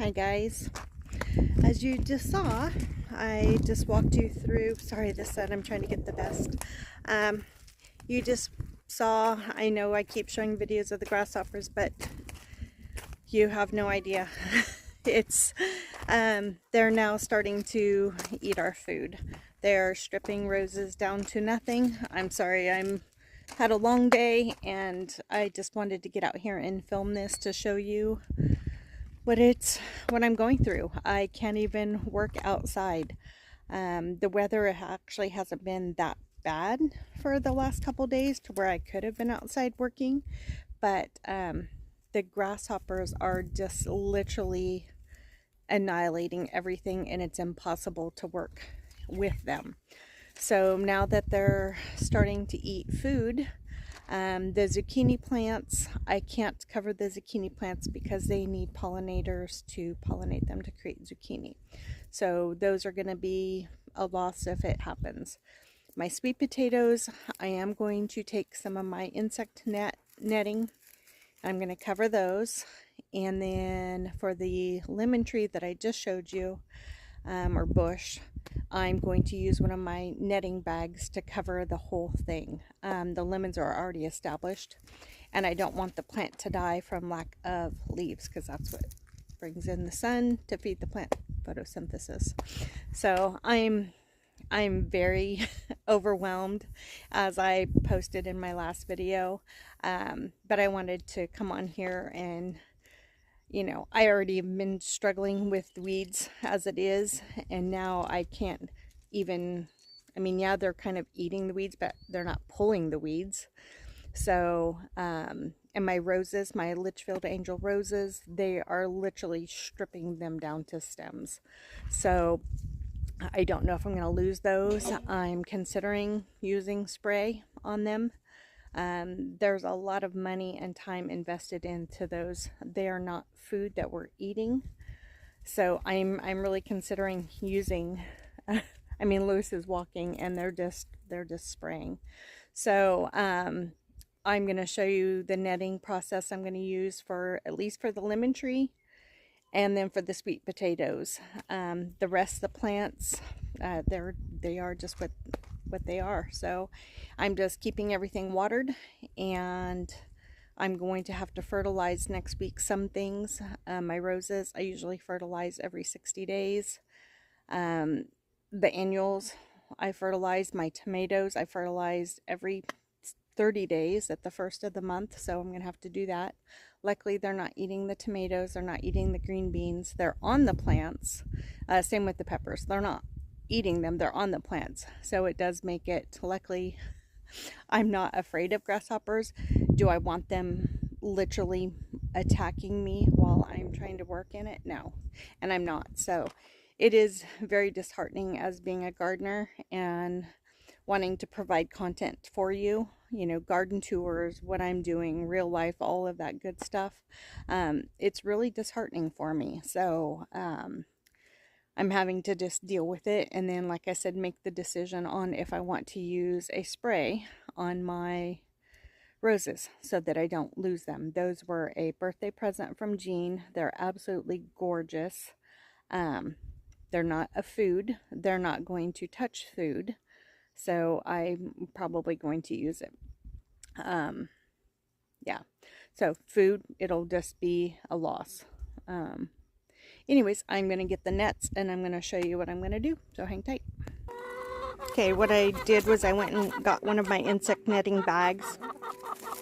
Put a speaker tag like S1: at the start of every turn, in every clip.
S1: Hi guys. As you just saw, I just walked you through, sorry this side I'm trying to get the best. You just saw, I know I keep showing videos of the grasshoppers, but you have no idea. It's, they're now starting to eat our food. They're stripping roses down to nothing. I'm sorry, had a long day and I just wanted to get out here and film this to show you what I'm going through. I can't even work outside. The weather actually hasn't been that bad for the last couple days to where I could have been outside working, but the grasshoppers are just literally annihilating everything, and it's impossible to work with them. So now that they're starting to eat food, the zucchini plants, I can't cover the zucchini plants because they need pollinators to pollinate them to create zucchini. So those are going to be a loss if it happens. My sweet potatoes, I am going to take some of my insect netting. I'm going to cover those. And then for the lemon tree that I just showed you, or bush, I'm going to use one of my netting bags to cover the whole thing. The lemons are already established, and I don't want the plant to die from lack of leaves, because that's what brings in the sun to feed the plant, photosynthesis. So I'm very overwhelmed, as I posted in my last video, but I wanted to come on here and I already have been struggling with weeds as it is, and now I can't even, yeah, they're kind of eating the weeds, but they're not pulling the weeds. So, and my roses, my Litchfield Angel roses, they are literally stripping them down to stems. So, I don't know if I'm going to lose those. I'm considering using spray on them. There's a lot of money and time invested into those. They are not food that we're eating, so I'm really considering using. Lewis is walking and they're just spraying. So I'm going to show you the netting process I'm going to use for at least for the lemon tree, and then for the sweet potatoes. The rest of the plants, they are just what they are. So I'm just keeping everything watered, and I'm going to have to fertilize next week some things. My roses, I usually fertilize every 60 days. The annuals, I fertilize. My tomatoes, I fertilize every 30 days at the first of the month, so I'm gonna have to do that. Luckily, they're not eating the tomatoes, they're not eating the green beans, they're on the plants. Same with the peppers, they're not eating them, they're on the plants. So it does make it, luckily, I'm not afraid of grasshoppers. Do I want them literally attacking me while I'm trying to work in it? No, and I'm not. So it is very disheartening as being a gardener and wanting to provide content for you, garden tours, what I'm doing, real life, all of that good stuff. It's really disheartening for me. So I'm having to just deal with it, and then, like I said, make the decision on if I want to use a spray on my roses so that I don't lose them. Those were a birthday present from Jean. They're absolutely gorgeous. They're not a food. They're not going to touch food. So I'm probably going to use it. Yeah. So food, it'll just be a loss. Anyways, I'm going to get the nets and I'm going to show you what I'm going to do. So hang tight. Okay, what I did was I went and got one of my insect netting bags.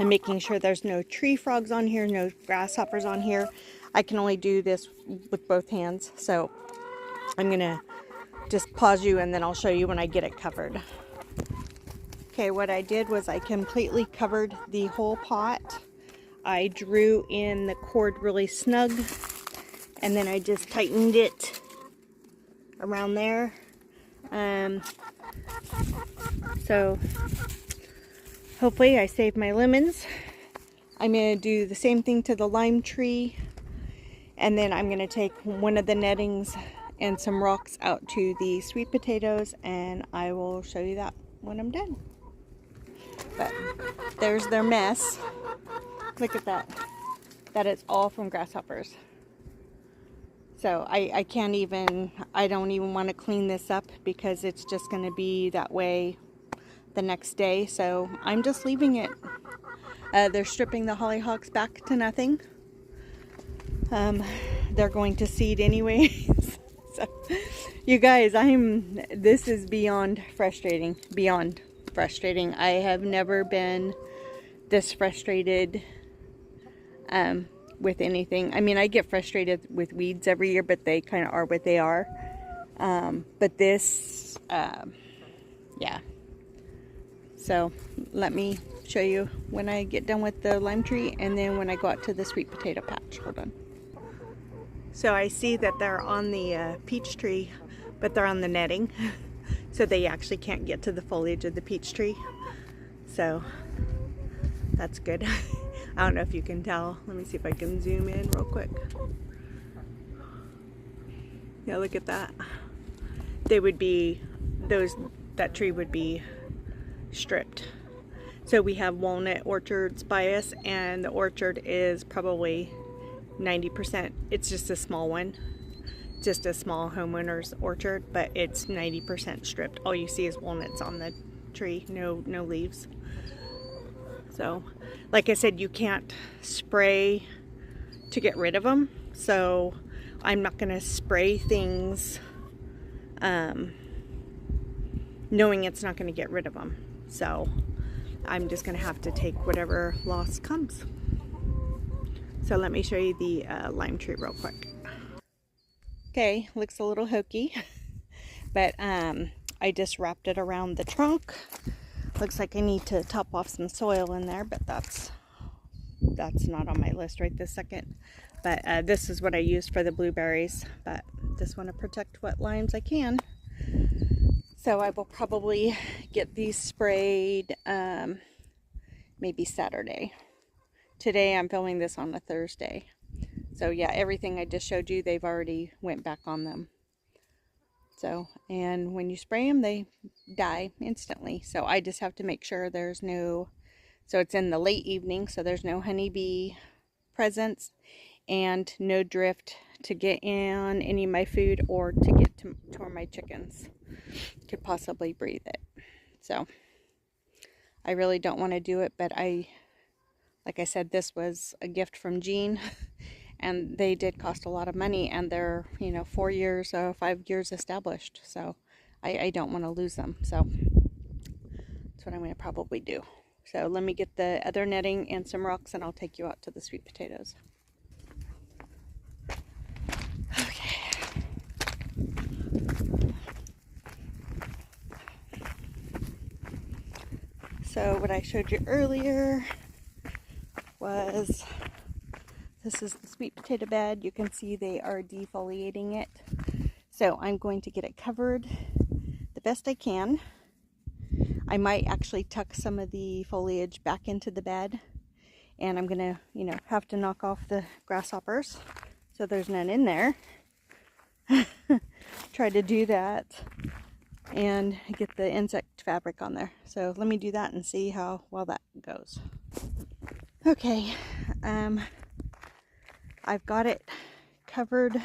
S1: I'm making sure there's no tree frogs on here, no grasshoppers on here. I can only do this with both hands. So I'm going to just pause you and then I'll show you when I get it covered. Okay, what I did was I completely covered the whole pot. I drew in the cord really snug, and then I just tightened it around there. So hopefully I saved my lemons. I'm going to do the same thing to the lime tree, and then I'm going to take one of the nettings and some rocks out to the sweet potatoes, and I will show you that when I'm done. But there's their mess. Look at that. That is all from grasshoppers. So I can't even, I don't even want to clean this up because it's just going to be that way the next day. So I'm just leaving it. They're stripping the hollyhocks back to nothing. They're going to seed anyways. So, you guys, this is beyond frustrating. Beyond frustrating. I have never been this frustrated with anything. I mean, I get frustrated with weeds every year, but they kind of are what they are. But this, yeah. So let me show you when I get done with the lime tree and then when I go out to the sweet potato patch. Hold on. So I see that they're on the peach tree, but they're on the netting. So they actually can't get to the foliage of the peach tree. So that's good. I don't know if you can tell. Let me see if I can zoom in real quick. Yeah, look at that. They would be, that tree would be stripped. So we have walnut orchards by us, and the orchard is probably 90%. It's just a small one. Just a small homeowner's orchard, but it's 90% stripped. All you see is walnuts on the tree, no leaves. So, like I said, you can't spray to get rid of them. So, I'm not going to spray things knowing it's not going to get rid of them. So, I'm just going to have to take whatever loss comes. So, let me show you the lime tree real quick. Okay, looks a little hokey, but I just wrapped it around the trunk. Looks like I need to top off some soil in there, but that's not on my list right this second. But this is what I used for the blueberries, but just want to protect what limes I can. So I will probably get these sprayed maybe Saturday. Today I'm filming this on a Thursday. So yeah, everything I just showed you, they've already went back on them. So, and when you spray them, they die instantly. So I just have to make sure there's no, so it's in the late evening, so there's no honeybee presence and no drift to get in any of my food or to get to where my chickens could possibly breathe it. So I really don't want to do it, but like I said, this was a gift from Jean. And they did cost a lot of money, and they're, 4 years or 5 years established. So I don't want to lose them. So that's what I'm going to probably do. So let me get the other netting and some rocks, and I'll take you out to the sweet potatoes. Okay. So what I showed you earlier was, this is the sweet potato bed. You can see they are defoliating it. So I'm going to get it covered the best I can. I might actually tuck some of the foliage back into the bed. And I'm going to, have to knock off the grasshoppers so there's none in there. Try to do that and get the insect fabric on there. So let me do that and see how well that goes. Okay. I've got it covered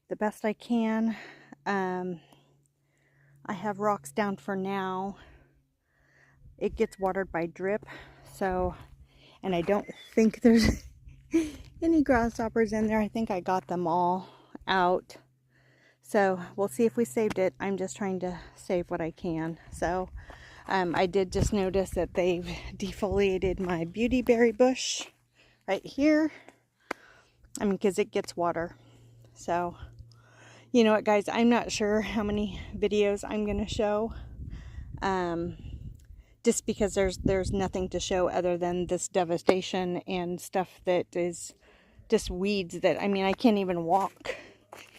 S1: the best I can. I have rocks down for now. It gets watered by drip, so, and I don't think there's any grasshoppers in there. I think I got them all out. So we'll see if we saved it. I'm just trying to save what I can. So I did just notice that they've defoliated my beautyberry bush right here. I mean, because it gets water. So, you know what, guys, I'm not sure how many videos I'm going to show. Just because there's nothing to show other than this devastation and stuff that is just weeds that, I mean, I can't even walk.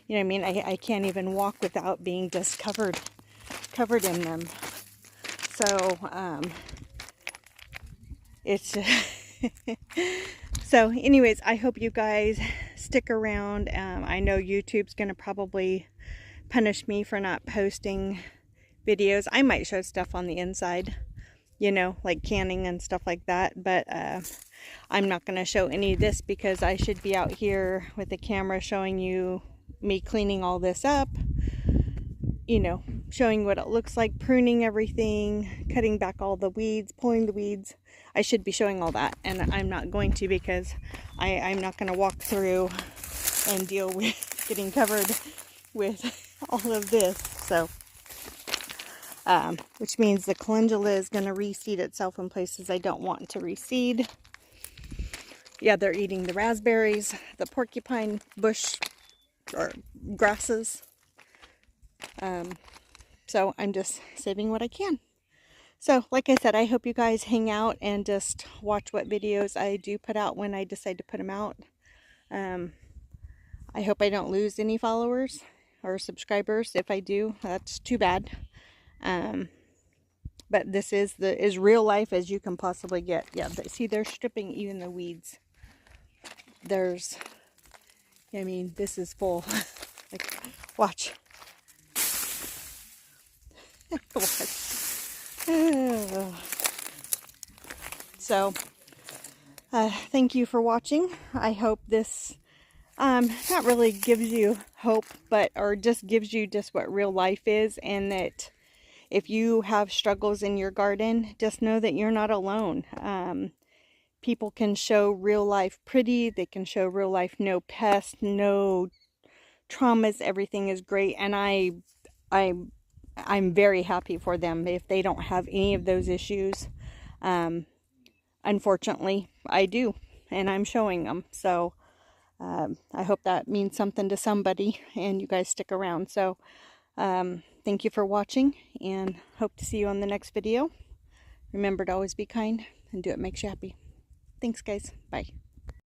S1: You know what I mean? I can't even walk without being just covered in them. So, it's so anyways, I hope you guys stick around. I know YouTube's going to probably punish me for not posting videos. I might show stuff on the inside, like canning and stuff like that. But I'm not going to show any of this because I should be out here with the camera showing you me cleaning all this up, you know, showing what it looks like, pruning everything, cutting back all the weeds, pulling the weeds. I should be showing all that, and I'm not going to because I'm not going to walk through and deal with getting covered with all of this. So which means the calendula is going to reseed itself in places I don't want to reseed. Yeah, they're eating the raspberries, the porcupine bush or grasses. So I'm just saving what I can. So like I said, I hope you guys hang out and just watch what videos I do put out when I decide to put them out. I hope I don't lose any followers or subscribers. If I do, that's too bad. But this is as real life as you can possibly get. Yeah, see, they're stripping even the weeds. I mean, this is full. Like, watch. Watch. So, thank you for watching. I hope this not really gives you hope, or just gives you just what real life is, and that if you have struggles in your garden, just know that you're not alone. People can show real life pretty, they can show real life no pests, no traumas, everything is great, and I'm very happy for them if they don't have any of those issues. Unfortunately, I do, and I'm showing them. So I hope that means something to somebody, and you guys stick around. So thank you for watching, and hope to see you on the next video. Remember to always be kind and do what makes you happy. Thanks, guys. Bye.